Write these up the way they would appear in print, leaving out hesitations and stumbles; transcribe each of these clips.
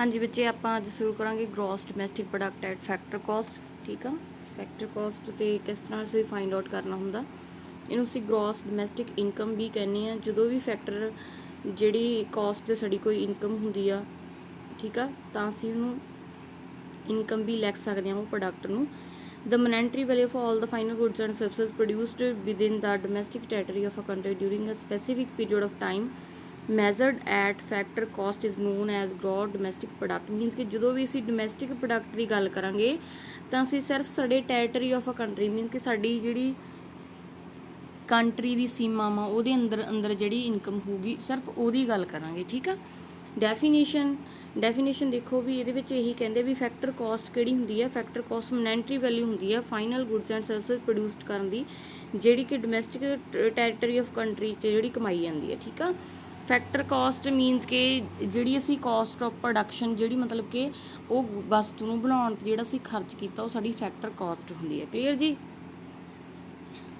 हाँ जी बच्चे, आप अज शुरू करांगे gross domestic product at factor cost. ठीक है, फैक्टर कॉस्ट तो किस तरह से फाइंड आउट करना होंगे, इनू असीं ग्रॉस डोमैसटिक इनकम भी कहने हैं। जो भी फैक्टर जिहड़ी कॉस्ट ते साडी कोई इनकम हुंदी आ, ठीक है, तो असीं उहनूं इनकम भी लिख सकते हैं वो प्रोडक्ट नूं। The monetary value of all the final goods and services produced within the domestic territory of a country during a specific period of time measured at factor cost is known as gross domestic product. Means ਕਿ ਜਦੋਂ ਵੀ ਅਸੀਂ domestic product ਦੀ ਗੱਲ ਕਰਾਂਗੇ ਤਾਂ ਅਸੀਂ ਸਿਰਫ ਸਾਡੇ territory of a country, means ਕਿ ਸਾਡੀ ਜਿਹੜੀ ਕੰਟਰੀ ਦੀ ਸੀਮਾਵਾਂ ਉਹਦੇ ਅੰਦਰ ਜਿਹੜੀ ਇਨਕਮ ਹੋਊਗੀ ਸਿਰਫ ਉਹਦੀ ਗੱਲ ਕਰਾਂਗੇ। ਠੀਕ ਆ। ਡੈਫੀਨੇਸ਼ਨ ਦੇਖੋ ਵੀ ਇਹਦੇ ਵਿੱਚ ਇਹੀ ਕਹਿੰਦੇ ਵੀ ਫੈਕਟਰ ਕਾਸਟ ਕਿਹੜੀ ਹੁੰਦੀ ਹੈ। ਫੈਕਟਰ ਕਾਸਟ ਮੋਨੈਟਰੀ ਵੈਲਿਊ ਹੁੰਦੀ ਹੈ final goods and services produced ਕਰਨ ਦੀ, ਜਿਹੜੀ ਕਿ ਡੋਮੈਸਟਿਕ ਟੈਰੀਟਰੀ ਆਫ ਕੰਟਰੀ 'ਚ ਜਿਹੜੀ ਕਮਾਈ ਜਾਂਦੀ ਹੈ। ਠੀਕ ਆ। फैक्टर कॉस्ट मीनस कि जी असी कॉस्ट ऑफ प्रोडक्शन जी मतलब कि वो वस्तु नूं बनाउण ते जिहड़ा असी खर्च किया वो साडी फैक्टर कॉस्ट हुंदी है। क्लीयर जी।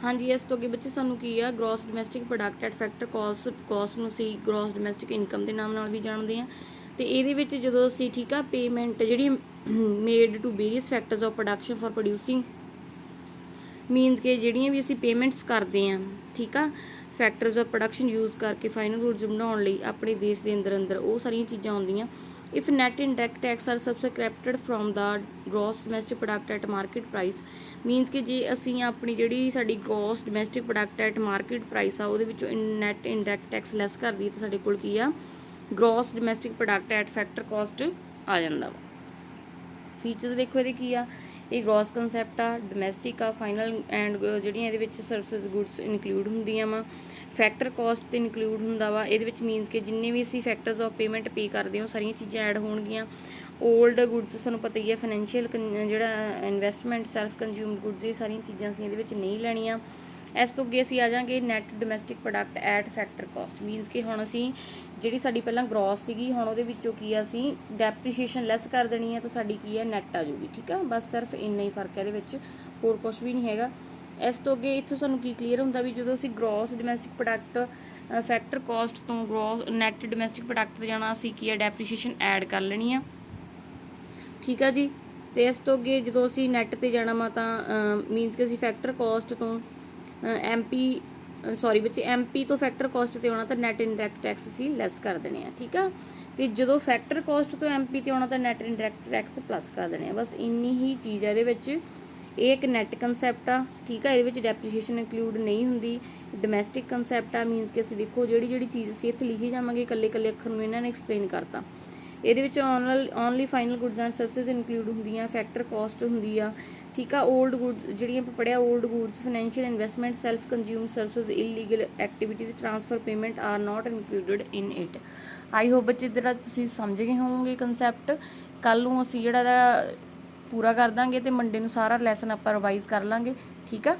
हाँ जी, इस तो अगे बच्चे सानूं की आ gross domestic product at factor cost नूं असी ग्रॉस डोमैसटिक इनकम के नाम नाल भी जाणदे हां। ते इहदे विच जदों असी ठीक आ पेमेंट जिहड़ी made to various factors of production for producing means कि जिहड़ियां भी असी पेमेंट्स करदे हां, ठीक आ फैक्टर्स ऑफ प्रोडक्शन यूज़ करके फाइनल गुड्स बनाने लई अपने देश के अंदर वो सारिया चीज़ां आउंदियां। If net indirect taxes are subscribed from the gross domestic product at market price, means कि जे असी अपनी जिहड़ी साडी gross domestic product at market price आ उहदे विचों नैट इंडायरैक्ट टैक्स लैस कर दईए तो साडे कोल की आ gross domestic product at factor cost आ जांदा वा। फीचर्स देखो ये की आ, ये ग्रॉस कंसैप्ट आ, डोमैसटिक आ, फाइनल एंड जिहड़ियां इहदे विच सर्विसेज गुड्स इनकलूड हुंदियां वा। फैक्टर कॉस्ट तो इनकलूड हुंदा वा। इहदे विच मीनस कि जिन्ने भी असीं फैक्टर्स ऑफ पेमेंट पे करदे हो सारियां चीज़ां ऐड होणगियां। ओल्ड गुड्स सानूं पता ही है, फाइनैंशियल जिहड़ा इन्वैसटमेंट सैल्फ कंज्यूम्ड गुड्स ये सारियां चीज़ां असीं इहदे विच नहीं लैणियां। इस तो अगे असीं आ जांगे net domestic product at factor cost, means कि हुण असीं जिहड़ी साडी पहलां ग्रॉस सीगी हुण उहदे विचों की असीं डैप्रीशिएशन लैस कर देनी है तो साडी की है नैट आ जाऊगी। ठीक है, बस सिर्फ इन्ना ही फर्क है, इहदे विच होर कुछ भी नहीं हैगा। इस तो अगे इत्थों सानूं की क्लीयर हुंदा भी जदों असीं gross domestic product factor cost तो ग्रॉस नैट डोमैसटिक प्रोडक्ट ते जाना असीं की है डैप्रीशिएशन ऐड कर लेनी है। ठीक है जी। तो इस तो अगे जदों असीं नैट ते जाना वा तां मीनस कि असीं फैक्टर कॉस्ट तो एम पी तो फैक्टर कॉस्ट ते आउणा तां नैट इंडायरैक्ट टैक्स असीं लैस कर देने आ। ठीक है, तो जो फैक्टर कॉस्ट तो एम पी ते आउणा तां नैट इंडायरैक्ट टैक्स प्लस कर देने। बस इन्नी ही चीज़ है इहदे विच। ये एक नैट कंसैप्ट आ। ठीक है, ये डैप्रीशिएशन इंकलूड नहीं होंगी। डोमैसटिक कंसैप्ट आ, मीनस कि असीं देखो जिहड़ी चीज़ असीं इत्थे लिखी जावांगे कल्ले कल्ले अखर नूं इन्हां ने एक्सप्लेन करता। ये only final goods and services include होंदियां, फैक्टर कॉस्ट होंदी आ। ठीक है, ओल्ड गुड्स जिहड़ियां आपां पढ़िया old goods financial investment self consumed services illegal activities transfer payment are not included in it. I hope बच्चे जिहड़ा तुसीं समझ गए होवोगे कंसैप्ट। कल नूं असीं जिहड़ा पूरा कर देंगे तो मंडे नूं सारा लैसन आपां रिवाइज़ कर लांगे। ठीक है।